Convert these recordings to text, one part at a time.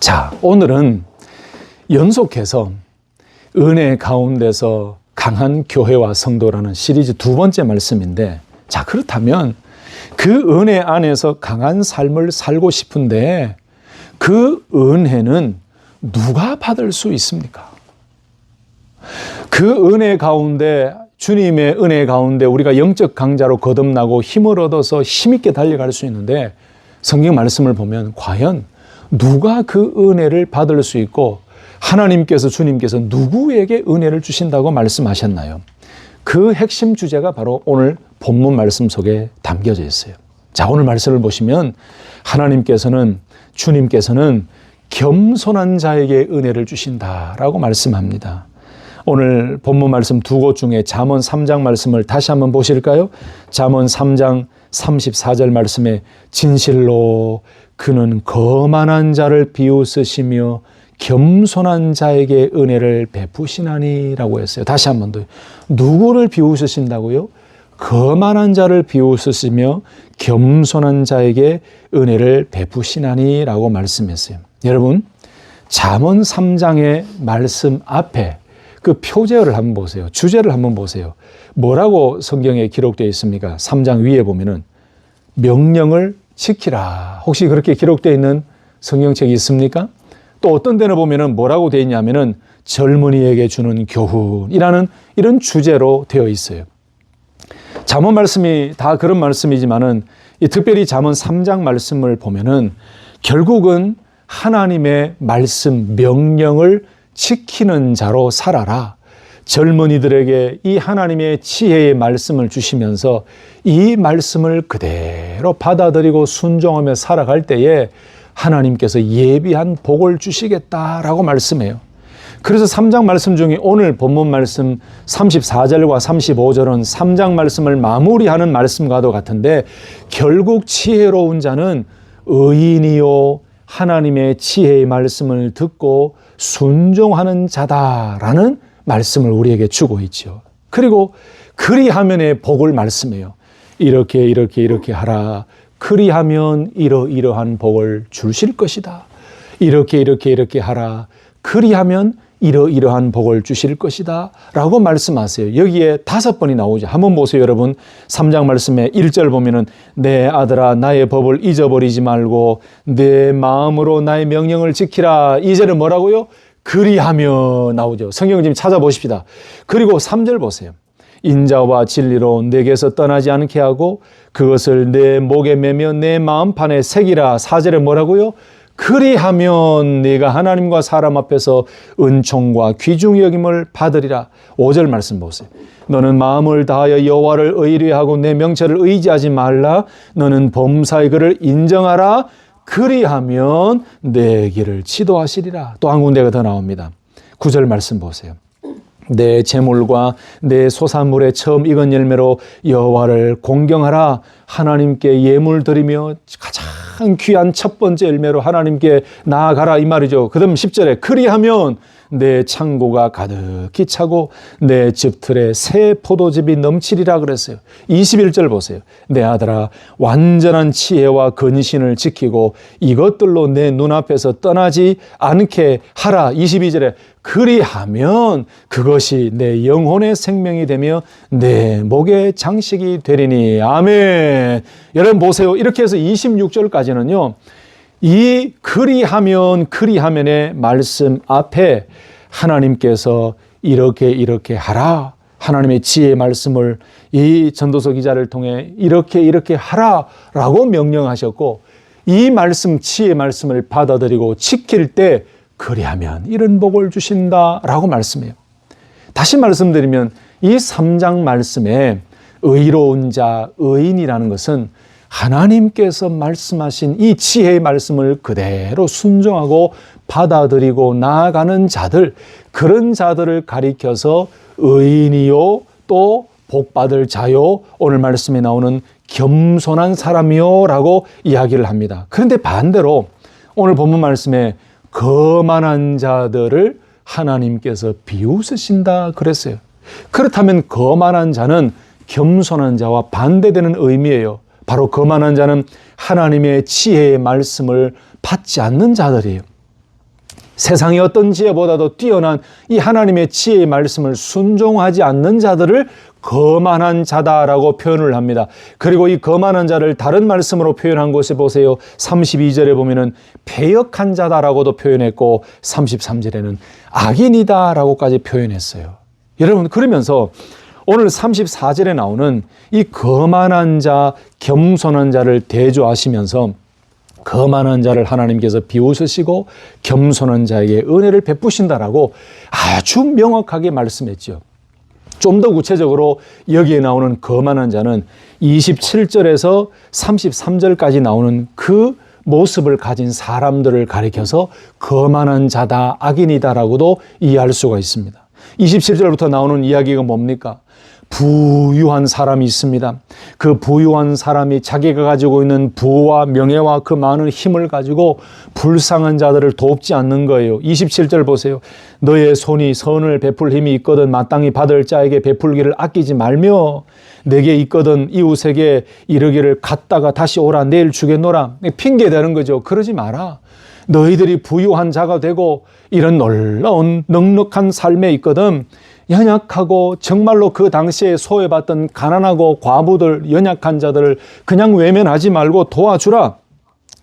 자, 오늘은 연속해서 은혜 가운데서 강한 교회와 성도라는 시리즈 두 번째 말씀인데, 자, 그렇다면 그 은혜 안에서 강한 삶을 살고 싶은데 그 은혜는 누가 받을 수 있습니까? 그 은혜 가운데, 주님의 은혜 가운데 우리가 영적 강자로 거듭나고 힘을 얻어서 힘있게 달려갈 수 있는데, 성경 말씀을 보면 과연 누가 그 은혜를 받을 수 있고 하나님께서, 주님께서 누구에게 은혜를 주신다고 말씀하셨나요? 그 핵심 주제가 바로 오늘 본문 말씀 속에 담겨져 있어요. 자, 오늘 말씀을 보시면 하나님께서는, 주님께서는 겸손한 자에게 은혜를 주신다라고 말씀합니다. 오늘 본문 말씀 두 곳 중에 잠언 3장 말씀을 다시 한번 보실까요? 잠언 3장 34절 말씀에 진실로 그는 거만한 자를 비웃으시며 겸손한 자에게 은혜를 베푸시나니 라고 했어요. 다시 한 번 더. 누구를 비웃으신다고요? 거만한 자를 비웃으시며 겸손한 자에게 은혜를 베푸시나니 라고 말씀했어요. 여러분, 잠언 3장의 말씀 앞에 그 표제어를 한번 보세요. 주제를 한번 보세요. 뭐라고 성경에 기록되어 있습니까? 3장 위에 보면은 명령을 지키라. 혹시 그렇게 기록되어 있는 성경책이 있습니까? 또 어떤 데는 보면은 뭐라고 되어 있냐면은 젊은이에게 주는 교훈이라는 이런 주제로 되어 있어요. 잠언 말씀이 다 그런 말씀이지만은 특별히 잠언 3장 말씀을 보면은 결국은 하나님의 말씀, 명령을 지키는 자로 살아라. 젊은이들에게 이 하나님의 지혜의 말씀을 주시면서 이 말씀을 그대로 받아들이고 순종하며 살아갈 때에 하나님께서 예비한 복을 주시겠다라고 말씀해요. 그래서 3장 말씀 중에 오늘 본문 말씀 34절과 35절은 3장 말씀을 마무리하는 말씀과도 같은데, 결국 지혜로운 자는 의인이요 하나님의 지혜의 말씀을 듣고 순종하는 자다라는 말씀을 우리에게 주고 있죠. 그리고 그리하면의 복을 말씀해요. 이렇게 하라. 그리하면 이러이러한 복을 주실 것이다. 이렇게 하라. 그리하면 이러이러한 복을 주실 것이다 라고 말씀하세요. 여기에 5번이 나오죠. 한번 보세요, 여러분. 3장 말씀에 1절 보면은 내 아들아 나의 법을 잊어버리지 말고 내 마음으로 나의 명령을 지키라. 2절은 뭐라고요? 그리하며 나오죠. 성경 좀 찾아보십시다. 그리고 3절 보세요. 인자와 진리로 내게서 떠나지 않게 하고 그것을 내 목에 매며 내 마음판에 새기라. 4절에 뭐라고요? 그리하면 네가 하나님과 사람 앞에서 은총과 귀중히 여김을 받으리라. 5절 말씀 보세요. 너는 마음을 다하여 여호와를 의뢰하고 내 명철을 의지하지 말라. 너는 범사의 그를 인정하라. 그리하면 내 길을 지도하시리라. 또 한 군데가 더 나옵니다. 9절 말씀 보세요. 내 재물과 내 소산물의 처음 익은 열매로 여호와를 공경하라. 하나님께 예물 드리며 가장 귀한 첫 번째 열매로 하나님께 나아가라, 이 말이죠. 그 다음 10절에 그리하면 내 창고가 가득히 차고 내 집틀에 새 포도즙이 넘치리라 그랬어요. 21절 보세요. 내 아들아 완전한 지혜와 근신을 지키고 이것들로 내 눈앞에서 떠나지 않게 하라. 22절에 그리하면 그것이 내 영혼의 생명이 되며 내 목의 장식이 되리니. 아멘. 여러분 보세요. 이렇게 해서 26절까지는요. 이 그리하면의 말씀 앞에 하나님께서 이렇게 하라. 하나님의 지혜의 말씀을 이 전도서 기자를 통해 이렇게 하라라고 명령하셨고, 이 말씀, 지혜의 말씀을 받아들이고 지킬 때 그리하면 이런 복을 주신다라고 말씀해요. 다시 말씀드리면 이 3장 말씀에 의로운 자, 의인이라는 것은 하나님께서 말씀하신 이 지혜의 말씀을 그대로 순종하고 받아들이고 나아가는 자들, 그런 자들을 가리켜서 의인이요 또 복받을 자요, 오늘 말씀에 나오는 겸손한 사람이요 라고 이야기를 합니다. 그런데 반대로 오늘 본문 말씀에 거만한 자들을 하나님께서 비웃으신다 그랬어요. 그렇다면 거만한 자는 겸손한 자와 반대되는 의미예요. 바로 거만한 자는 하나님의 지혜의 말씀을 받지 않는 자들이에요. 세상의 어떤 지혜보다도 뛰어난 이 하나님의 지혜의 말씀을 순종하지 않는 자들을 거만한 자다라고 표현을 합니다. 그리고 이 거만한 자를 다른 말씀으로 표현한 곳에 보세요. 32절에 보면은 패역한 자다라고도 표현했고 33절에는 악인이다라고까지 표현했어요. 여러분, 그러면서 오늘 34절에 나오는 이 거만한 자, 겸손한 자를 대조하시면서 거만한 자를 하나님께서 비웃으시고 겸손한 자에게 은혜를 베푸신다라고 아주 명확하게 말씀했죠. 좀 더 구체적으로 여기에 나오는 거만한 자는 27절에서 33절까지 나오는 그 모습을 가진 사람들을 가리켜서 거만한 자다, 악인이다라고도 이해할 수가 있습니다. 27절부터 나오는 이야기가 뭡니까? 부유한 사람이 있습니다. 그 부유한 사람이 자기가 가지고 있는 부와 명예와 그 많은 힘을 가지고 불쌍한 자들을 돕지 않는 거예요. 27절 보세요. 너의 손이 선을 베풀 힘이 있거든 마땅히 받을 자에게 베풀기를 아끼지 말며 내게 있거든 이웃에게 이르기를 갔다가 다시 오라 내일 주겠노라. 핑계대는 거죠. 그러지 마라. 너희들이 부유한 자가 되고 이런 놀라운 넉넉한 삶에 있거든 연약하고 정말로 그 당시에 소외받던 가난하고 과부들, 연약한 자들을 그냥 외면하지 말고 도와주라.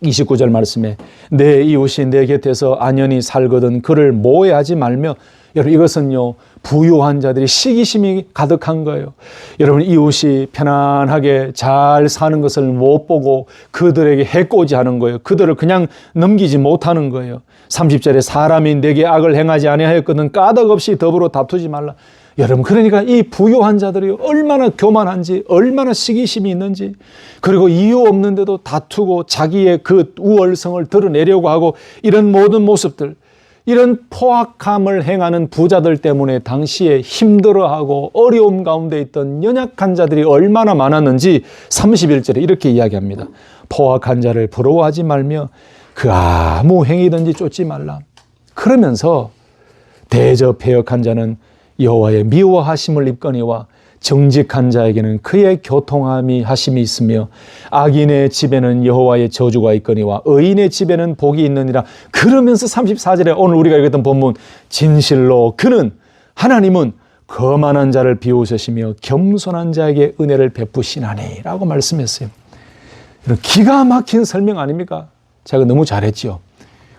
29절 말씀에 내 이웃이 내 곁에서 안연히 살거든 그를 모해하지 말며. 여러분, 이것은요 부유한 자들이 시기심이 가득한 거예요. 여러분, 이웃이 편안하게 잘 사는 것을 못 보고 그들에게 해코지하는 거예요. 그들을 그냥 넘기지 못하는 거예요. 30절에 사람이 내게 악을 행하지 아니하였거든 까닭없이 더불어 다투지 말라. 여러분, 그러니까 이 부유한 자들이 얼마나 교만한지, 얼마나 시기심이 있는지, 그리고 이유 없는데도 다투고 자기의 그 우월성을 드러내려고 하고 이런 모든 모습들, 이런 포악함을 행하는 부자들 때문에 당시에 힘들어하고 어려움 가운데 있던 연약한 자들이 얼마나 많았는지 31절에 이렇게 이야기합니다. 포악한 자를 부러워하지 말며 그 아무 행위든지 쫓지 말라. 그러면서 대저 패역한 자는 여호와의 미워하심을 입거니와 정직한 자에게는 그의 교통함이 하심이 있으며 악인의 집에는 여호와의 저주가 있거니와 의인의 집에는 복이 있느니라. 그러면서 34절에 오늘 우리가 읽었던 본문 진실로 그는 하나님은 거만한 자를 비웃으시며 겸손한 자에게 은혜를 베푸시나니 라고 말씀했어요. 이런 기가 막힌 설명 아닙니까? 제가 너무 잘했죠.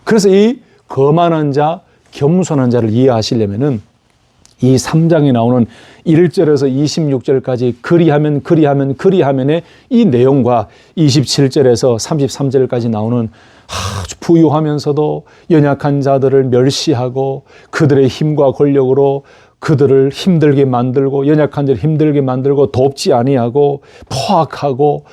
그래서 이 거만한 자, 겸손한 자를 이해하시려면은 이 3장에 나오는 1절에서 26절까지 그리하면의 이 내용과 27절에서 33절까지 나오는 아주 부유하면서도 연약한 자들을 멸시하고 그들의 힘과 권력으로 그들을 힘들게 만들고 연약한 자를 힘들게 만들고 돕지 아니하고 포악하고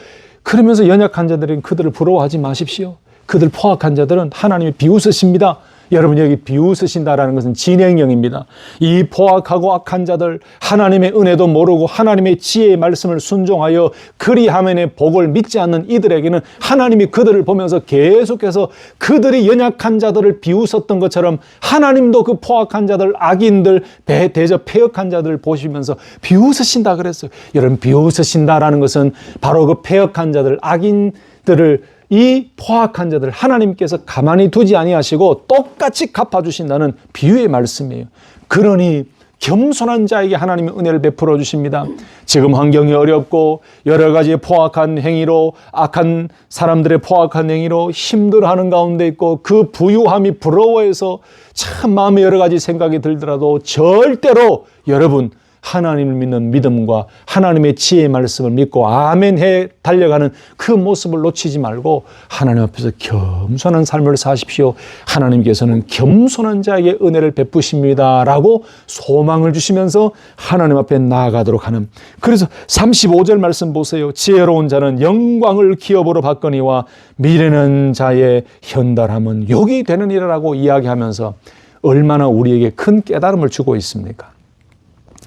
그러면서 연약한 자들은 그들을 부러워하지 마십시오. 그들 포악한 자들은 하나님이 비웃으십니다. 여러분, 여기 비웃으신다라는 것은 진행형입니다. 이 포악하고 악한 자들, 하나님의 은혜도 모르고 하나님의 지혜의 말씀을 순종하여 그리하면의 복을 믿지 않는 이들에게는 하나님이 그들을 보면서 계속해서 그들이 연약한 자들을 비웃었던 것처럼 하나님도 그 포악한 자들, 악인들, 대저 패역한 자들을 보시면서 비웃으신다 그랬어요. 여러분, 비웃으신다라는 것은 바로 그 패역한 자들, 악인들을 이 포악한 자들 하나님께서 가만히 두지 아니하시고 똑같이 갚아주신다는 비유의 말씀이에요. 그러니 겸손한 자에게 하나님의 은혜를 베풀어 주십니다. 지금 환경이 어렵고 여러 가지 포악한 행위로 악한 사람들의 포악한 행위로 힘들어하는 가운데 있고 그 부유함이 부러워해서 참 마음에 여러 가지 생각이 들더라도 절대로 여러분 하나님을 믿는 믿음과 하나님의 지혜의 말씀을 믿고 아멘 해 달려가는 그 모습을 놓치지 말고 하나님 앞에서 겸손한 삶을 사십시오. 하나님께서는 겸손한 자에게 은혜를 베푸십니다 라고 소망을 주시면서 하나님 앞에 나아가도록 하는. 그래서 35절 말씀 보세요. 지혜로운 자는 영광을 기업으로 받거니와 미래는 자의 현달함은 욕이 되느니라라고 이야기하면서 얼마나 우리에게 큰 깨달음을 주고 있습니까?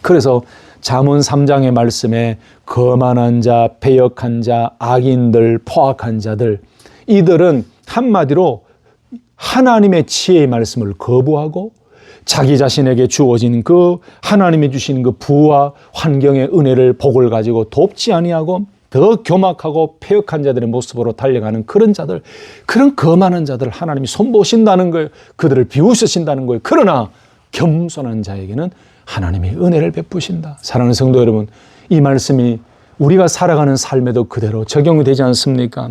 그래서 잠언 3장의 말씀에 거만한 자, 패역한 자, 악인들, 포악한 자들, 이들은 한마디로 하나님의 지혜의 말씀을 거부하고 자기 자신에게 주어진 그 하나님이 주신 그 부와 환경의 은혜를 복을 가지고 돕지 아니하고 더 교막하고 패역한 자들의 모습으로 달려가는 그런 자들, 그런 거만한 자들 하나님이 손보신다는 거예요. 그들을 비웃으신다는 거예요. 그러나 겸손한 자에게는 하나님이 은혜를 베푸신다. 사랑하는 성도 여러분, 이 말씀이 우리가 살아가는 삶에도 그대로 적용이 되지 않습니까?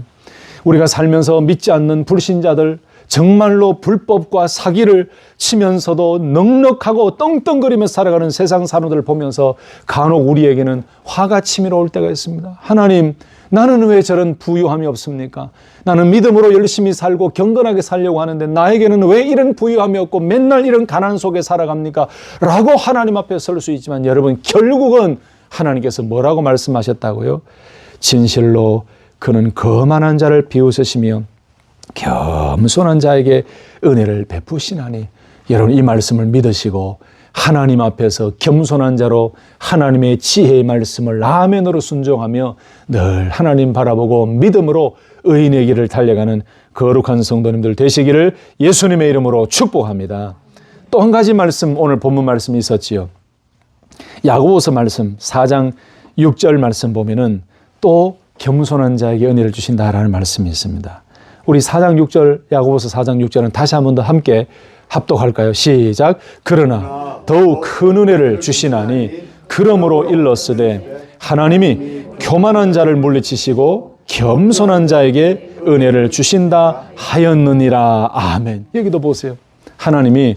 우리가 살면서 믿지 않는 불신자들, 정말로 불법과 사기를 치면서도 넉넉하고 떵떵거리며 살아가는 세상 사람들을 보면서 간혹 우리에게는 화가 치밀어 올 때가 있습니다. 하나님, 나는 왜 저런 부유함이 없습니까? 나는 믿음으로 열심히 살고 경건하게 살려고 하는데 나에게는 왜 이런 부유함이 없고 맨날 이런 가난 속에 살아갑니까? 라고 하나님 앞에 설 수 있지만 여러분, 결국은 하나님께서 뭐라고 말씀하셨다고요? 진실로 그는 거만한 자를 비웃으시며 겸손한 자에게 은혜를 베푸시나니. 여러분, 이 말씀을 믿으시고 하나님 앞에서 겸손한 자로 하나님의 지혜의 말씀을 아멘으로 순종하며 늘 하나님 바라보고 믿음으로 의인의 길을 달려가는 거룩한 성도님들 되시기를 예수님의 이름으로 축복합니다. 또 한 가지 말씀, 오늘 본문 말씀이 있었지요. 야고보서 말씀 4장 6절 말씀 보면은 또 겸손한 자에게 은혜를 주신다라는 말씀이 있습니다. 우리 4장 6절, 야고보서 4장 6절은 다시 한 번 더 함께 합독할까요? 시작. 그러나 더욱 큰 은혜를 주시나니 그러므로 일렀으되 하나님이 교만한 자를 물리치시고 겸손한 자에게 은혜를 주신다 하였느니라. 아멘. 여기도 보세요. 하나님이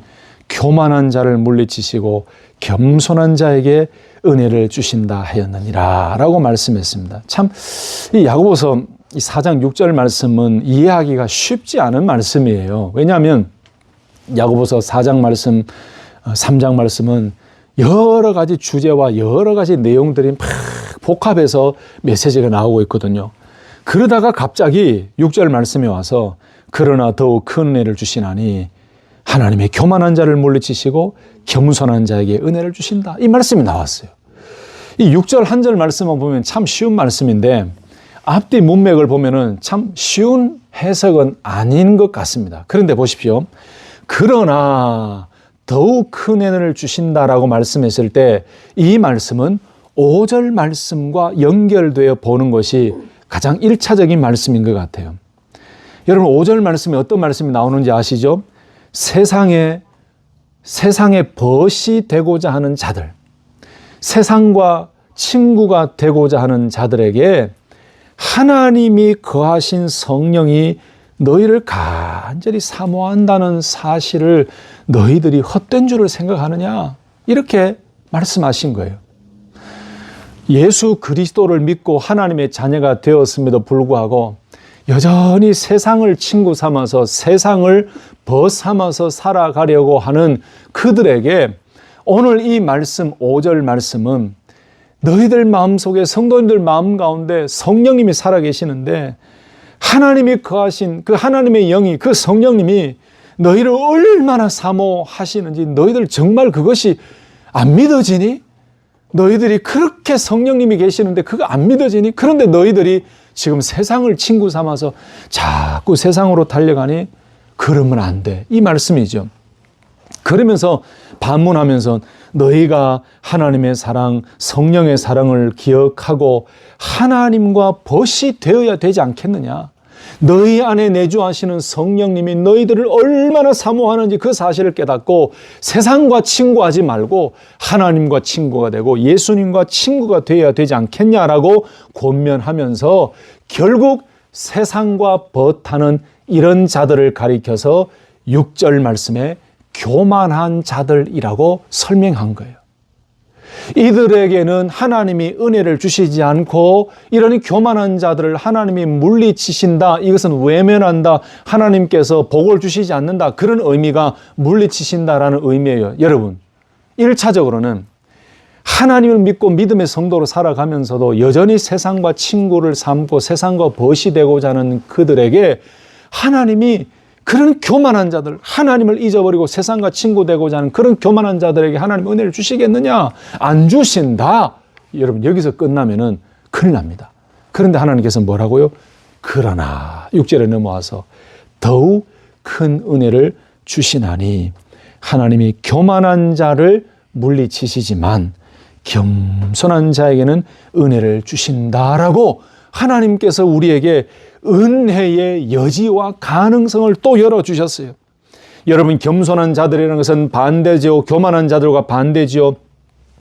교만한 자를 물리치시고 겸손한 자에게 은혜를 주신다 하였느니라 라고 말씀했습니다. 참, 이 야고보서 이 4장 6절 말씀은 이해하기가 쉽지 않은 말씀이에요. 왜냐하면 야고보서 4장 말씀, 3장 말씀은 여러 가지 주제와 여러 가지 내용들이 막 복합해서 메시지가 나오고 있거든요. 그러다가 갑자기 6절 말씀에 와서 그러나 더욱 큰 은혜를 주시나니 하나님의 교만한 자를 물리치시고 겸손한 자에게 은혜를 주신다. 이 말씀이 나왔어요. 이 6절 한 절 말씀만 보면 참 쉬운 말씀인데 앞뒤 문맥을 보면은 참 쉬운 해석은 아닌 것 같습니다. 그런데 보십시오. 그러나 더욱 큰 은혜를 주신다라고 말씀했을 때 이 말씀은 5절 말씀과 연결되어 보는 것이 가장 1차적인 말씀인 것 같아요. 여러분, 5절 말씀에 어떤 말씀이 나오는지 아시죠? 세상의 벗이 되고자 하는 자들, 세상과 친구가 되고자 하는 자들에게 하나님이 거하신 성령이 너희를 간절히 사모한다는 사실을 너희들이 헛된 줄을 생각하느냐? 이렇게 말씀하신 거예요. 예수 그리스도를 믿고 하나님의 자녀가 되었음에도 불구하고 여전히 세상을 친구 삼아서 세상을 벗 삼아서 살아가려고 하는 그들에게 오늘 이 말씀 5절 말씀은 너희들 마음속에 성도님들 마음 가운데 성령님이 살아계시는데 하나님이 거하신 그 하나님의 영이 그 성령님이 너희를 얼마나 사모하시는지 너희들 정말 그것이 안 믿어지니? 너희들이 그렇게 성령님이 계시는데 그거 안 믿어지니? 그런데 너희들이 지금 세상을 친구 삼아서 자꾸 세상으로 달려가니? 그러면 안 돼. 이 말씀이죠. 그러면서 반문하면서 너희가 하나님의 사랑, 성령의 사랑을 기억하고 하나님과 벗이 되어야 되지 않겠느냐? 너희 안에 내주하시는 성령님이 너희들을 얼마나 사모하는지 그 사실을 깨닫고 세상과 친구하지 말고 하나님과 친구가 되고 예수님과 친구가 되어야 되지 않겠냐라고 권면하면서 결국 세상과 벗하는 이런 자들을 가리켜서 6절 말씀에 교만한 자들이라고 설명한 거예요. 이들에게는 하나님이 은혜를 주시지 않고 이런 교만한 자들을 하나님이 물리치신다. 이것은 외면한다. 하나님께서 복을 주시지 않는다. 그런 의미가 물리치신다라는 의미예요. 여러분, 1차적으로는 하나님을 믿고 믿음의 성도로 살아가면서도 여전히 세상과 친구를 삼고 세상과 벗이 되고자 하는 그들에게 하나님이 그런 교만한 자들, 하나님을 잊어버리고 세상과 친구 되고자 하는 그런 교만한 자들에게 하나님 은혜를 주시겠느냐? 안 주신다. 여러분, 여기서 끝나면은 큰일 납니다. 그런데 하나님께서 뭐라고요? 그러나 6절에 넘어와서 더욱 큰 은혜를 주시나니 하나님이 교만한 자를 물리치시지만 겸손한 자에게는 은혜를 주신다라고 하나님께서 우리에게 은혜의 여지와 가능성을 또 열어주셨어요. 여러분, 겸손한 자들이라는 것은 반대지요. 교만한 자들과 반대지요.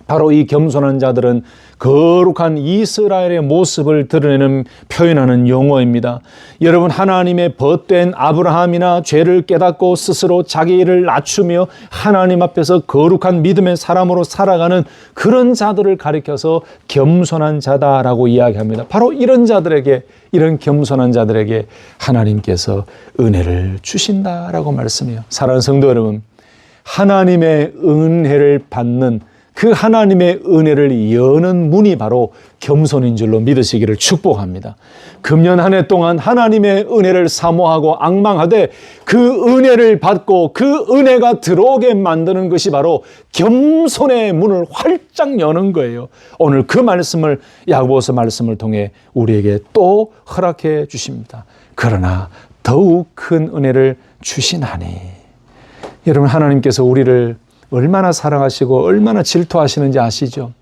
바로 이 겸손한 자들은 거룩한 이스라엘의 모습을 드러내는 표현하는 용어입니다. 여러분, 하나님의 벗된 아브라함이나 죄를 깨닫고 스스로 자기 일을 낮추며 하나님 앞에서 거룩한 믿음의 사람으로 살아가는 그런 자들을 가리켜서 겸손한 자다라고 이야기합니다. 바로 이런 자들에게, 이런 겸손한 자들에게 하나님께서 은혜를 주신다라고 말씀해요. 사랑하는 성도 여러분, 하나님의 은혜를 받는 그 하나님의 은혜를 여는 문이 바로 겸손인 줄로 믿으시기를 축복합니다. 금년 한 해 동안 하나님의 은혜를 사모하고 앙망하되 그 은혜를 받고 그 은혜가 들어오게 만드는 것이 바로 겸손의 문을 활짝 여는 거예요. 오늘 그 말씀을 야고보서 말씀을 통해 우리에게 또 허락해 주십니다. 그러나 더욱 큰 은혜를 주시나니. 여러분, 하나님께서 우리를 얼마나 사랑하시고 얼마나 질투하시는지 아시죠?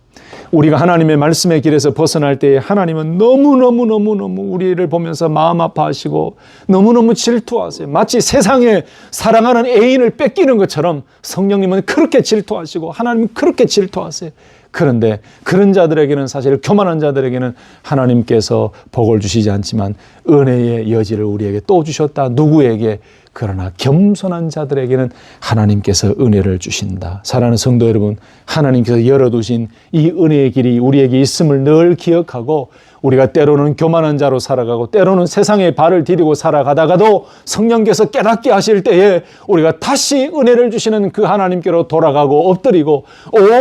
우리가 하나님의 말씀의 길에서 벗어날 때에 하나님은 너무너무 우리를 보면서 마음 아파하시고 너무너무 질투하세요. 마치 세상에 사랑하는 애인을 뺏기는 것처럼 성령님은 그렇게 질투하시고 하나님은 그렇게 질투하세요. 그런데 그런 자들에게는, 사실 교만한 자들에게는 하나님께서 복을 주시지 않지만 은혜의 여지를 우리에게 또 주셨다. 누구에게? 그러나 겸손한 자들에게는 하나님께서 은혜를 주신다. 사랑하는 성도 여러분, 하나님께서 열어두신 이 은혜의 길이 우리에게 있음을 늘 기억하고, 우리가 때로는 교만한 자로 살아가고 때로는 세상에 발을 디디고 살아가다가도 성령께서 깨닫게 하실 때에 우리가 다시 은혜를 주시는 그 하나님께로 돌아가고 엎드리고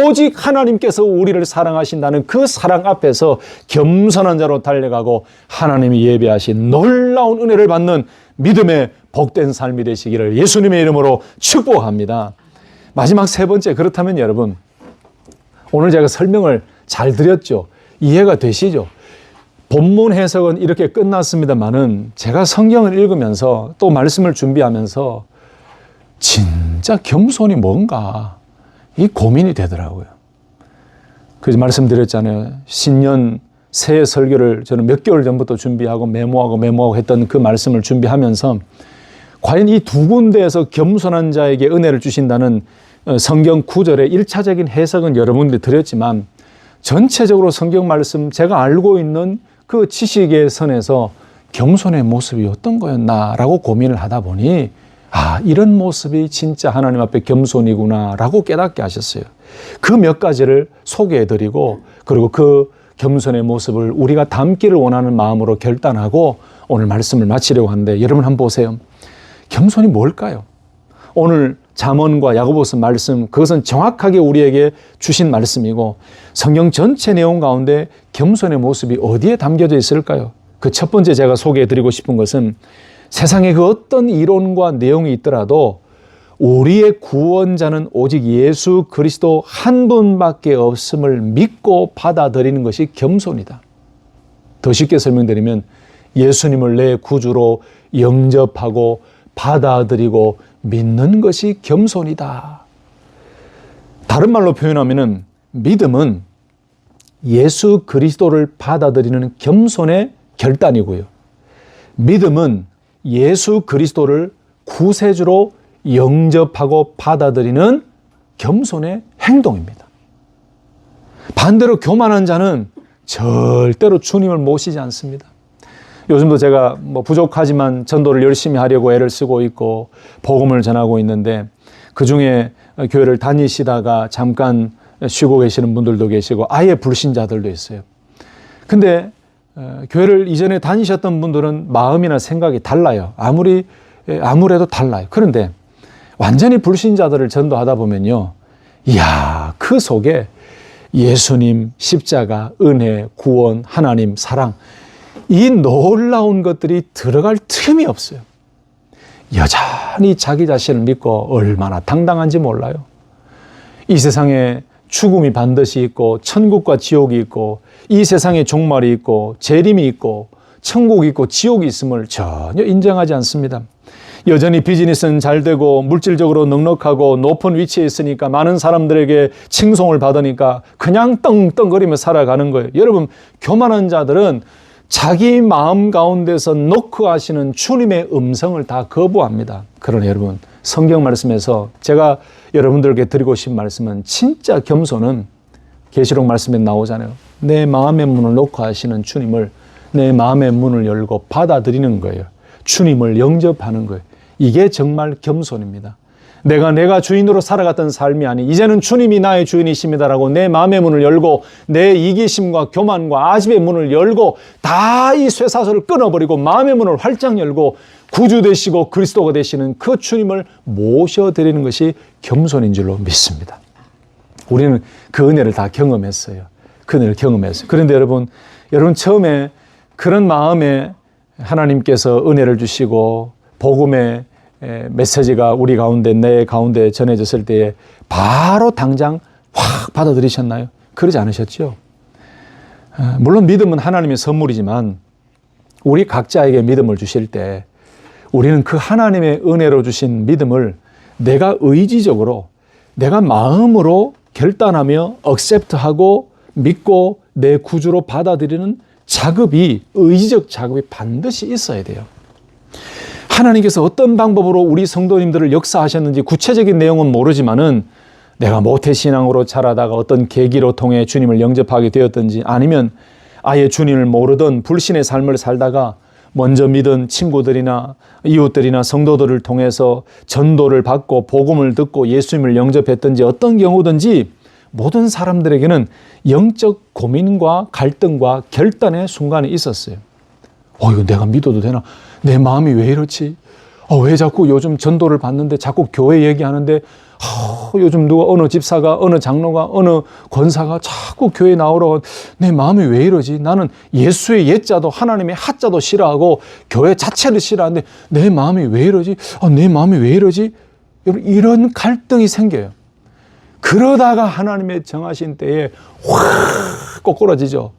오직 하나님께서 우리를 사랑하신다는 그 사랑 앞에서 겸손한 자로 달려가고 하나님이 예배하신 놀라운 은혜를 받는 믿음의 복된 삶이 되시기를 예수님의 이름으로 축복합니다. 마지막 세 번째, 그렇다면 여러분, 오늘 제가 설명을 잘 드렸죠? 이해가 되시죠? 본문 해석은 이렇게 끝났습니다만은 제가 성경을 읽으면서 또 말씀을 준비하면서 진짜 겸손이 뭔가 이 고민이 되더라고요. 그래서 말씀드렸잖아요. 신년 새해 설교를 저는 몇 개월 전부터 준비하고 메모하고 했던 그 말씀을 준비하면서 과연 이 두 군데에서 겸손한 자에게 은혜를 주신다는 성경 구절의 1차적인 해석은 여러분들이 드렸지만 전체적으로 성경 말씀 제가 알고 있는 그 지식의 선에서 겸손의 모습이 어떤 거였나라고 고민을 하다 보니 이런 모습이 진짜 하나님 앞에 겸손이구나라고 깨닫게 하셨어요. 그 몇 가지를 소개해드리고 그리고 그 겸손의 모습을 우리가 담기를 원하는 마음으로 결단하고 오늘 말씀을 마치려고 하는데 여러분 한번 보세요. 겸손이 뭘까요? 오늘 잠언과 야고보서 말씀, 그것은 정확하게 우리에게 주신 말씀이고 성경 전체 내용 가운데 겸손의 모습이 어디에 담겨져 있을까요? 그 첫 번째 제가 소개해드리고 싶은 것은 세상에 그 어떤 이론과 내용이 있더라도 우리의 구원자는 오직 예수 그리스도 한 분밖에 없음을 믿고 받아들이는 것이 겸손이다. 더 쉽게 설명드리면 예수님을 내 구주로 영접하고 받아들이고 믿는 것이 겸손이다. 다른 말로 표현하면 믿음은 예수 그리스도를 받아들이는 겸손의 결단이고요. 믿음은 예수 그리스도를 구세주로 영접하고 받아들이는 겸손의 행동입니다. 반대로 교만한 자는 절대로 주님을 모시지 않습니다. 요즘도 제가 부족하지만 전도를 열심히 하려고 애를 쓰고 있고 복음을 전하고 있는데 그중에 교회를 다니시다가 잠깐 쉬고 계시는 분들도 계시고 아예 불신자들도 있어요. 근데 교회를 이전에 다니셨던 분들은 마음이나 생각이 달라요. 아무래도 달라요. 그런데 완전히 불신자들을 전도하다 보면요, 이야, 그 속에 예수님, 십자가, 은혜, 구원, 하나님, 사랑, 이 놀라운 것들이 들어갈 틈이 없어요. 여전히 자기 자신을 믿고 얼마나 당당한지 몰라요. 이 세상에 죽음이 반드시 있고 천국과 지옥이 있고 이 세상에 종말이 있고 재림이 있고 천국이 있고 지옥이 있음을 전혀 인정하지 않습니다. 여전히 비즈니스는 잘 되고 물질적으로 넉넉하고 높은 위치에 있으니까 많은 사람들에게 칭송을 받으니까 그냥 떵떵거리며 살아가는 거예요. 여러분, 교만한 자들은 자기 마음 가운데서 노크하시는 주님의 음성을 다 거부합니다. 그러나 여러분, 성경 말씀에서 제가 여러분들에게 드리고 싶은 말씀은, 진짜 겸손은 계시록 말씀에 나오잖아요. 내 마음의 문을 노크하시는 주님을 내 마음의 문을 열고 받아들이는 거예요. 주님을 영접하는 거예요. 이게 정말 겸손입니다. 내가 주인으로 살아갔던 삶이 아닌, 이제는 주님이 나의 주인이십니다라고 내 마음의 문을 열고 내 이기심과 교만과 아집의 문을 열고 다 이 쇠사슬을 끊어버리고 마음의 문을 활짝 열고 구주 되시고 그리스도가 되시는 그 주님을 모셔드리는 것이 겸손인 줄로 믿습니다. 우리는 그 은혜를 다 경험했어요. 그 은혜를 경험했어요. 그런데 여러분 처음에 그런 마음에 하나님께서 은혜를 주시고 복음의 메시지가 우리 가운데, 내 가운데 전해졌을 때에 바로 당장 확 받아들이셨나요? 그러지 않으셨죠? 물론 믿음은 하나님의 선물이지만 우리 각자에게 믿음을 주실 때 우리는 그 하나님의 은혜로 주신 믿음을 내가 의지적으로, 내가 마음으로 결단하며 accept하고 믿고 내 구주로 받아들이는 작업이, 의지적 작업이 반드시 있어야 돼요. 하나님께서 어떤 방법으로 우리 성도님들을 역사하셨는지 구체적인 내용은 모르지만은 내가 모태신앙으로 자라다가 어떤 계기로 통해 주님을 영접하게 되었든지, 아니면 아예 주님을 모르던 불신의 삶을 살다가 먼저 믿은 친구들이나 이웃들이나 성도들을 통해서 전도를 받고 복음을 듣고 예수님을 영접했든지, 어떤 경우든지 모든 사람들에게는 영적 고민과 갈등과 결단의 순간이 있었어요. 이거 내가 믿어도 되나? 내 마음이 왜 이렇지? 왜 자꾸 요즘 전도를 받는데 자꾸 교회 얘기하는데 요즘 어느 집사가, 어느 장로가, 어느 권사가 자꾸 교회 나오라고, 내 마음이 왜 이러지? 나는 예수의 예자도 하나님의 하자도 싫어하고 교회 자체를 싫어하는데 내 마음이 왜 이러지? 내 마음이 왜 이러지? 여러분, 이런 갈등이 생겨요. 그러다가 하나님의 정하신 때에 확 꼬꾸라지죠.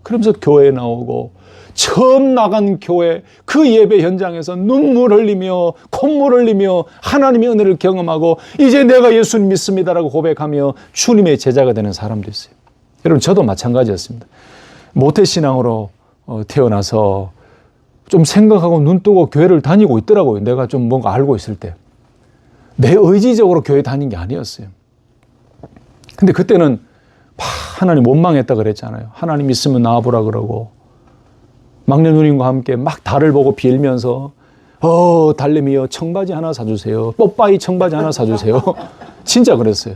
그러면서 교회에 나오고, 처음 나간 교회 그 예배 현장에서 눈물 흘리며 콧물 흘리며 하나님의 은혜를 경험하고 이제 내가 예수님 믿습니다라고 고백하며 주님의 제자가 되는 사람도 있어요. 여러분, 저도 마찬가지였습니다. 모태신앙으로 태어나서 좀 생각하고 눈 뜨고 교회를 다니고 있더라고요. 내가 좀 뭔가 알고 있을 때. 내 의지적으로 교회 다닌 게 아니었어요. 근데 그때는 하나님 원망했다 그랬잖아요. 하나님 있으면 나와보라 그러고, 막내 누님과 함께 막 달을 보고 빌면서 달님이여 청바지 하나 사주세요. 뽀빠이 청바지 하나 사주세요. 진짜 그랬어요.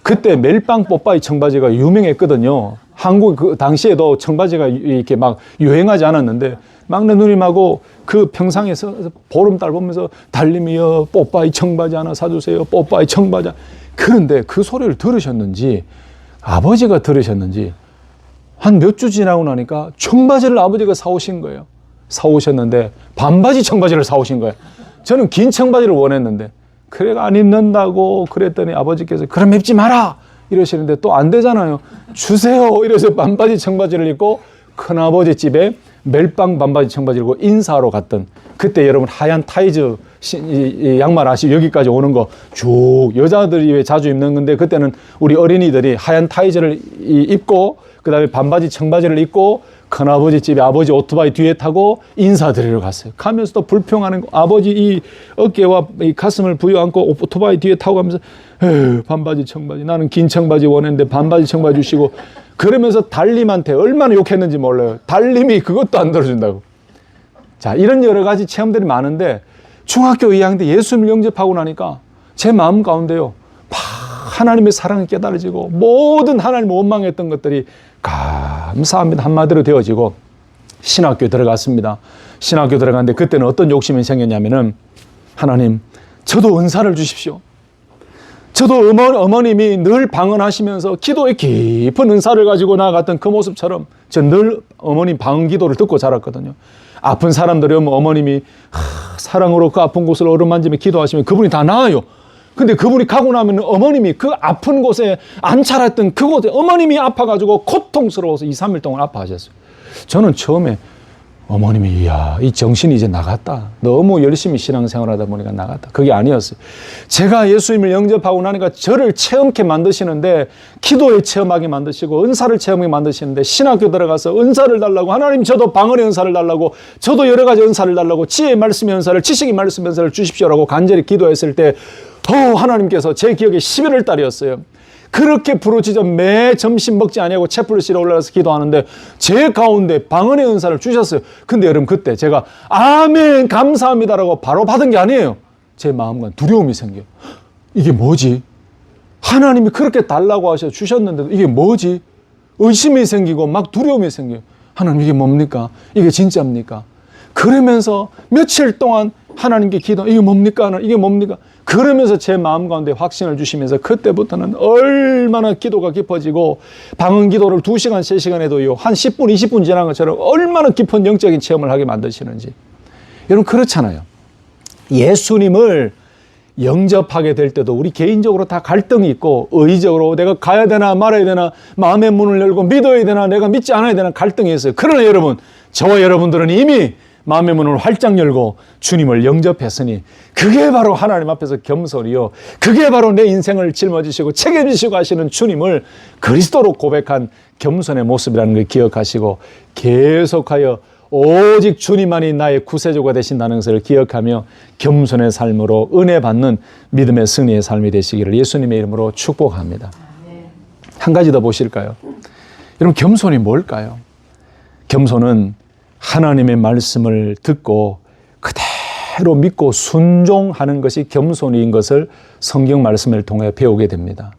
그때 멜빵 뽀빠이 청바지가 유명했거든요. 한국 그 당시에도 청바지가 이렇게 막 유행하지 않았는데, 막내 누님하고 그 평상에서 보름달 보면서 달님이여 뽀빠이 청바지 하나 사주세요. 뽀빠이 청바지. 그런데 그 소리를 들으셨는지, 아버지가 들으셨는지 한 몇 주 지나고 나니까 청바지를 아버지가 사오신 거예요. 사오셨는데 반바지 청바지를 사오신 거예요. 저는 긴 청바지를 원했는데, 그래가 안 입는다고 그랬더니 아버지께서 그럼 입지 마라 이러시는데 또 안 되잖아요. 주세요 이래서 반바지 청바지를 입고 큰아버지 집에 멜빵 반바지 청바지를 입고 인사하러 갔던, 그때 여러분 하얀 타이즈 양말 아시죠? 여기까지 오는 거 쭉 여자들이 왜 자주 입는 건데, 그때는 우리 어린이들이 하얀 타이즈를 입고 그 다음에 반바지 청바지를 입고 큰아버지 집에 아버지 오토바이 뒤에 타고 인사드리러 갔어요. 가면서도 불평하는 거, 아버지 이 어깨와 이 가슴을 부여안고 오토바이 뒤에 타고 가면서 반바지 청바지, 나는 긴 청바지 원했는데 반바지 청바지 주시고, 그러면서 달님한테 얼마나 욕했는지 몰라요. 달님이 그것도 안 들어준다고. 자, 이런 여러 가지 체험들이 많은데, 중학교 2학년 때 예수님을 영접하고 나니까 제 마음 가운데요, 하나님의 사랑이 깨달아지고 모든 하나님을 원망했던 것들이 감사합니다 한마디로 되어지고 신학교에 들어갔습니다. 신학교 들어갔는데 그때는 어떤 욕심이 생겼냐면은, 하나님 저도 은사를 주십시오. 저도 어머님이 늘 방언하시면서 기도의 깊은 은사를 가지고 나아갔던 그 모습처럼 저 늘 어머님 방언 기도를 듣고 자랐거든요. 아픈 사람들이 오면 어머님이 사랑으로 그 아픈 곳을 어루만지며 기도하시면 그분이 다 나아요. 근데 그분이 가고 나면 어머님이 그 아픈 곳에 안차렸던 그곳에 어머님이 아파가지고 고통스러워서 2, 3일 동안 아파하셨어요. 저는 처음에 어머님이 이야, 이 정신이 이제 나갔다. 너무 열심히 신앙생활하다 보니까 나갔다. 그게 아니었어요. 제가 예수님을 영접하고 나니까 저를 체험케 만드시는데, 기도에 체험하게 만드시고 은사를 체험하게 만드시는데, 신학교 들어가서 은사를 달라고, 하나님 저도 방언의 은사를 달라고, 저도 여러 가지 은사를 달라고, 지혜의 말씀의 은사를, 지식의 말씀의 은사를 주십시오라고 간절히 기도했을 때 하나님께서 제 기억에 11월 달이었어요. 그렇게 부르짖어 매 점심 먹지 아니하고 채플실에 올라가서 기도하는데 제 가운데 방언의 은사를 주셨어요. 근데 여러분, 그때 제가 아멘 감사합니다라고 바로 받은 게 아니에요. 제 마음과 두려움이 생겨요. 이게 뭐지? 하나님이 그렇게 달라고 하셔 주셨는데도 이게 뭐지? 의심이 생기고 막 두려움이 생겨요. 하나님, 이게 뭡니까? 이게 진짜입니까? 그러면서 며칠 동안 하나님께 기도, 이게 뭡니까? 이게 뭡니까? 그러면서 제 마음 가운데 확신을 주시면서 그때부터는 얼마나 기도가 깊어지고, 방언 기도를 2시간, 3시간 해도요, 한 10분, 20분 지난 것처럼 얼마나 깊은 영적인 체험을 하게 만드시는지. 여러분, 그렇잖아요. 예수님을 영접하게 될 때도 우리 개인적으로 다 갈등이 있고, 의적으로 내가 가야 되나 말아야 되나, 마음의 문을 열고 믿어야 되나 내가 믿지 않아야 되나 갈등이 있어요. 그러나 여러분, 저와 여러분들은 이미 마음의 문을 활짝 열고 주님을 영접했으니 그게 바로 하나님 앞에서 겸손이요, 그게 바로 내 인생을 짊어지시고 책임지시고 하시는 주님을 그리스도로 고백한 겸손의 모습이라는 걸 기억하시고, 계속하여 오직 주님만이 나의 구세주가 되신다는 것을 기억하며 겸손의 삶으로 은혜 받는 믿음의 승리의 삶이 되시기를 예수님의 이름으로 축복합니다. 한 가지 더 보실까요? 여러분, 겸손이 뭘까요? 겸손은 하나님의 말씀을 듣고 그대로 믿고 순종하는 것이 겸손인 것을 성경 말씀을 통해 배우게 됩니다.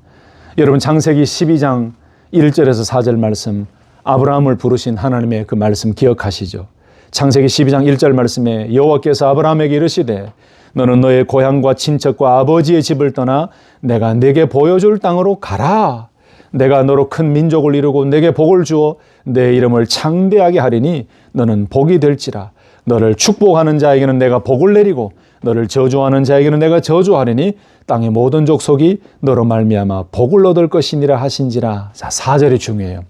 여러분, 창세기 12장 1절에서 4절 말씀, 아브라함을 부르신 하나님의 그 말씀 기억하시죠? 창세기 12장 1절 말씀에 여호와께서 아브라함에게 이르시되 너는 너의 고향과 친척과 아버지의 집을 떠나 내가 네게 보여줄 땅으로 가라. 내가 너로 큰 민족을 이루고 내게 복을 주어 내 이름을 창대하게 하리니 너는 복이 될지라. 너를 축복하는 자에게는 내가 복을 내리고 너를 저주하는 자에게는 내가 저주하리니 땅의 모든 족속이 너로 말미암아 복을 얻을 것이니라 하신지라. 자, 4절이 중요해요.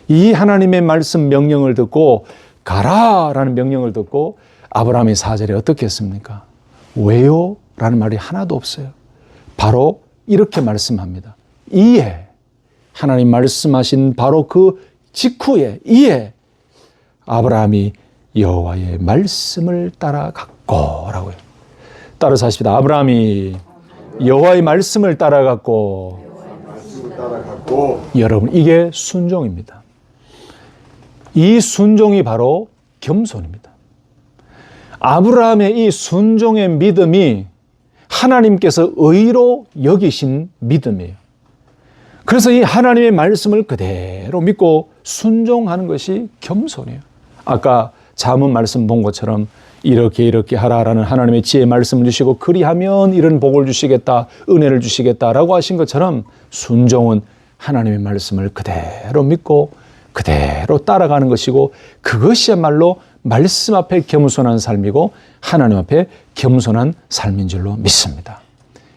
이 하나님의 말씀 명령을 듣고 가라라는 명령을 듣고 아브라함이 4절에 어떻게 했습니까? 왜요? 라는 말이 하나도 없어요. 바로 이렇게 말씀합니다. 이에, 하나님 말씀하신 바로 그 직후에, 이에 아브라함이 여호와의 말씀을 따라갔고 라고요. 따라서 하십시다. 아브라함이 여호와의 말씀을 따라갔고. 여러분, 이게 순종입니다. 이 순종이 바로 겸손입니다. 아브라함의 이 순종의 믿음이 하나님께서 의로 여기신 믿음이에요. 그래서 이 하나님의 말씀을 그대로 믿고 순종하는 것이 겸손이에요. 아까 잠언 말씀 본 것처럼 이렇게 하라라는 하나님의 지혜의 말씀을 주시고 그리하면 이런 복을 주시겠다, 은혜를 주시겠다라고 하신 것처럼 순종은 하나님의 말씀을 그대로 믿고 그대로 따라가는 것이고, 그것이야말로 말씀 앞에 겸손한 삶이고 하나님 앞에 겸손한 삶인 줄로 믿습니다.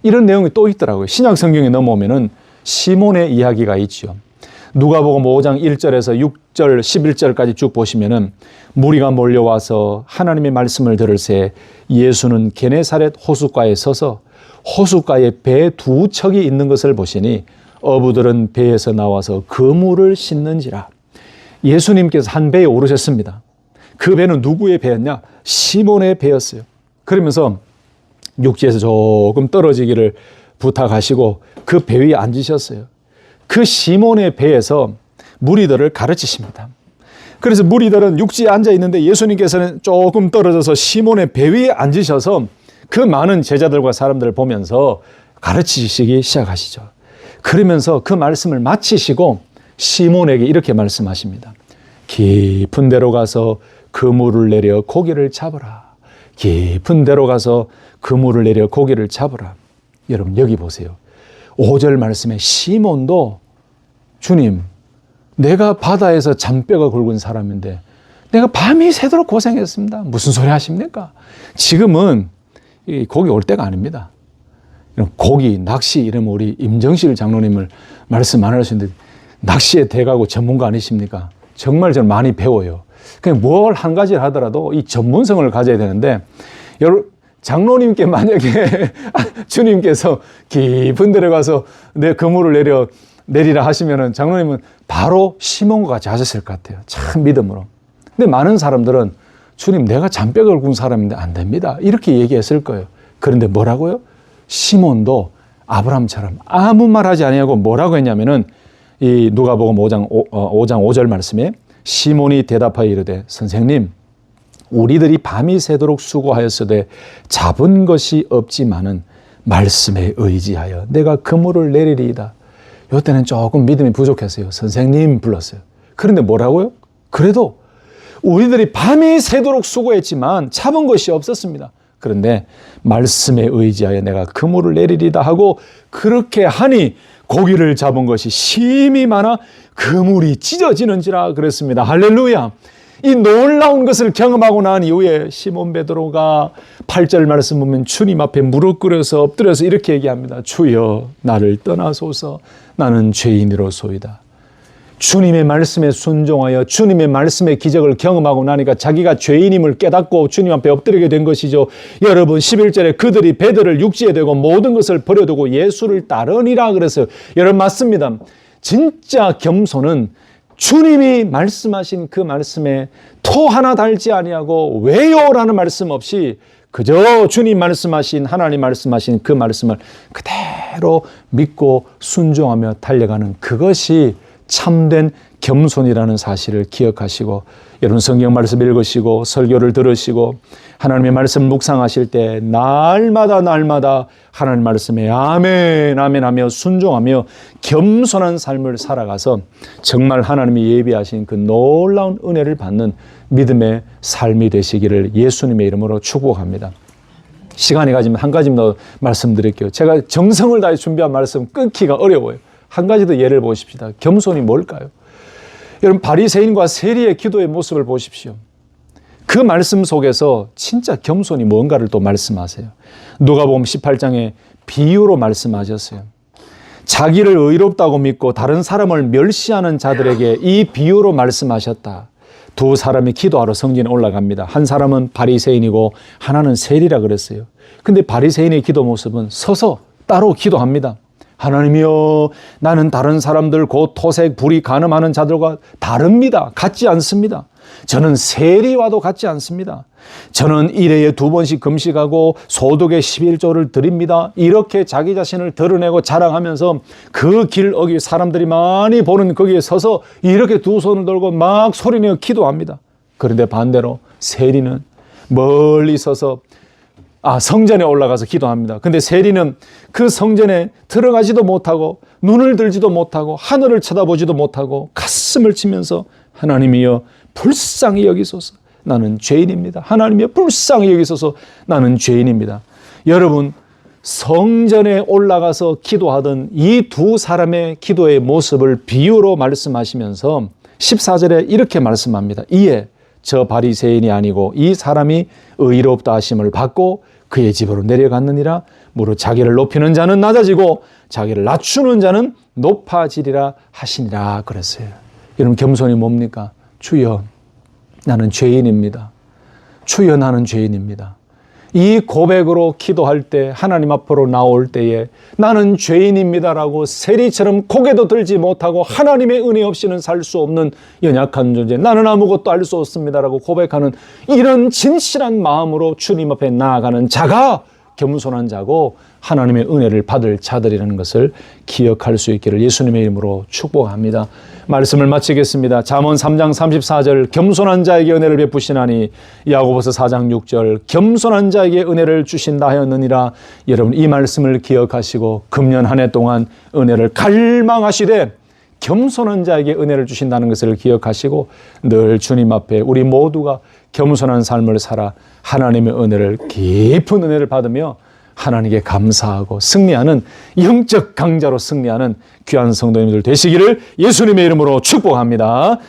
이런 내용이 또 있더라고요. 신약 성경에 넘어오면은 시몬의 이야기가 있죠. 누가복음 5장 1절에서 6절 11절까지 쭉 보시면은 무리가 몰려와서 하나님의 말씀을 들을새 예수는 게네사렛 호숫가에 서서 호숫가에 배 2척이 있는 것을 보시니 어부들은 배에서 나와서 그물을 싣는지라. 예수님께서 한 배에 오르셨습니다. 그 배는 누구의 배였냐? 시몬의 배였어요. 그러면서 육지에서 조금 떨어지기를 부탁하시고 그 배 위에 앉으셨어요. 그 시몬의 배에서 무리들을 가르치십니다. 그래서 무리들은 육지에 앉아 있는데 예수님께서는 조금 떨어져서 시몬의 배 위에 앉으셔서 그 많은 제자들과 사람들을 보면서 가르치시기 시작하시죠. 그러면서 그 말씀을 마치시고 시몬에게 이렇게 말씀하십니다. 깊은 데로 가서 그물을 내려 고기를 잡으라. 깊은 데로 가서 그물을 내려 고기를 잡으라. 여러분, 여기 보세요. 5절 말씀에 시몬도 주님, 내가 바다에서 잔뼈가 굵은 사람인데 내가 밤이 새도록 고생했습니다. 무슨 소리 하십니까? 지금은 고기 올 때가 아닙니다. 고기, 낚시 이러면 우리 임정실 장로님을 말씀 안 하시는데 낚시에 대가고 전문가 아니십니까? 정말 저는 많이 배워요. 그냥 뭘 한 가지를 하더라도 이 전문성을 가져야 되는데, 장로님께 만약에 주님께서 깊은 데로 가서 내 그물을 내리라 하시면은 장로님은 바로 시몬과 같이 하셨을 것 같아요. 참 믿음으로. 근데 많은 사람들은 주님, 내가 잔뼈를 군 사람인데 안 됩니다, 이렇게 얘기했을 거예요. 그런데 뭐라고요? 시몬도 아브라함처럼 아무 말 하지 아니하고 뭐라고 했냐면은 이 누가복음 5장 5절 말씀에 시몬이 대답하여 이르되 선생님, 우리들이 밤이 새도록 수고하였으되 잡은 것이 없지만은 말씀에 의지하여 내가 그물을 내리리이다. 이때는 조금 믿음이 부족했어요. 선생님 불렀어요. 그런데 뭐라고요? 그래도 우리들이 밤이 새도록 수고했지만 잡은 것이 없었습니다. 그런데 말씀에 의지하여 내가 그물을 내리리다 하고 그렇게 하니 고기를 잡은 것이 심히 많아 그물이 찢어지는지라 그랬습니다. 할렐루야. 이 놀라운 것을 경험하고 난 이후에 시몬 베드로가 8절 말씀 보면 주님 앞에 무릎 꿇어서 엎드려서 이렇게 얘기합니다. 주여, 나를 떠나소서. 나는 죄인이로소이다. 주님의 말씀에 순종하여 주님의 말씀의 기적을 경험하고 나니까 자기가 죄인임을 깨닫고 주님 앞에 엎드리게 된 것이죠. 여러분, 11절에 그들이 베드로를 육지에 대고 모든 것을 버려두고 예수를 따르니라 그랬어요. 여러분, 맞습니다. 진짜 겸손은 주님이 말씀하신 그 말씀에 토 하나 달지 아니하고 왜요라는 말씀 없이 그저 주님 말씀하신, 하나님 말씀하신 그 말씀을 그대로 믿고 순종하며 달려가는 그것이 참된 겸손이라는 사실을 기억하시고, 여러분 성경 말씀 읽으시고 설교를 들으시고 하나님의 말씀 묵상하실 때 날마다 하나님 말씀에 아멘 아멘 하며 순종하며 겸손한 삶을 살아가서 정말 하나님이 예비하신 그 놀라운 은혜를 받는 믿음의 삶이 되시기를 예수님의 이름으로 축복합니다. 시간이 가지면 한 가지 더 말씀드릴게요. 제가 정성을 다해 준비한 말씀 끊기가 어려워요. 한 가지 더 예를 보십시다. 겸손이 뭘까요? 여러분, 바리새인과 세리의 기도의 모습을 보십시오. 그 말씀 속에서 진짜 겸손이 뭔가를 또 말씀하세요. 누가복음 18장에 비유로 말씀하셨어요. 자기를 의롭다고 믿고 다른 사람을 멸시하는 자들에게 이 비유로 말씀하셨다. 두 사람이 기도하러 성전에 올라갑니다. 한 사람은 바리새인이고 하나는 세리라 그랬어요. 근데 바리새인의 기도 모습은 서서 따로 기도합니다. 하나님이여, 나는 다른 사람들 곧 토색, 불이 간음하는 자들과 다릅니다. 같지 않습니다. 저는 세리와도 같지 않습니다. 저는 1회에 2번씩 금식하고 소득의 11조를 드립니다. 이렇게 자기 자신을 드러내고 자랑하면서 그 길 어기 사람들이 많이 보는 거기에 서서 이렇게 두 손을 들고 막 소리내어 기도합니다. 그런데 반대로 세리는 멀리 서서 성전에 올라가서 기도합니다. 근데 세리는 그 성전에 들어가지도 못하고 눈을 들지도 못하고 하늘을 쳐다보지도 못하고 가슴을 치면서 하나님이여 불쌍히 여기소서, 나는 죄인입니다. 하나님이여 불쌍히 여기소서, 나는 죄인입니다. 여러분, 성전에 올라가서 기도하던 이 두 사람의 기도의 모습을 비유로 말씀하시면서 14절에 이렇게 말씀합니다. 이에 저 바리새인이 아니고 이 사람이 의롭다 하심을 받고 그의 집으로 내려갔느니라. 무릇 자기를 높이는 자는 낮아지고 자기를 낮추는 자는 높아지리라 하시니라 그랬어요. 여러분, 겸손이 뭡니까? 주여, 나는 죄인입니다. 주여, 나는 죄인입니다. 이 고백으로 기도할 때, 하나님 앞으로 나올 때에 나는 죄인입니다라고 세리처럼 고개도 들지 못하고 하나님의 은혜 없이는 살 수 없는 연약한 존재, 나는 아무것도 알 수 없습니다라고 고백하는 이런 진실한 마음으로 주님 앞에 나아가는 자가 겸손한 자고 하나님의 은혜를 받을 자들이라는 것을 기억할 수 있기를 예수님의 이름으로 축복합니다. 말씀을 마치겠습니다. 잠언 3장 34절 겸손한 자에게 은혜를 베푸시나니 야고보서 4장 6절 겸손한 자에게 은혜를 주신다 하였느니라. 여러분, 이 말씀을 기억하시고 금년 한 해 동안 은혜를 갈망하시되 겸손한 자에게 은혜를 주신다는 것을 기억하시고 늘 주님 앞에 우리 모두가 겸손한 삶을 살아 하나님의 은혜를, 깊은 은혜를 받으며 하나님께 감사하고 승리하는, 영적 강자로 승리하는 귀한 성도님들 되시기를 예수님의 이름으로 축복합니다.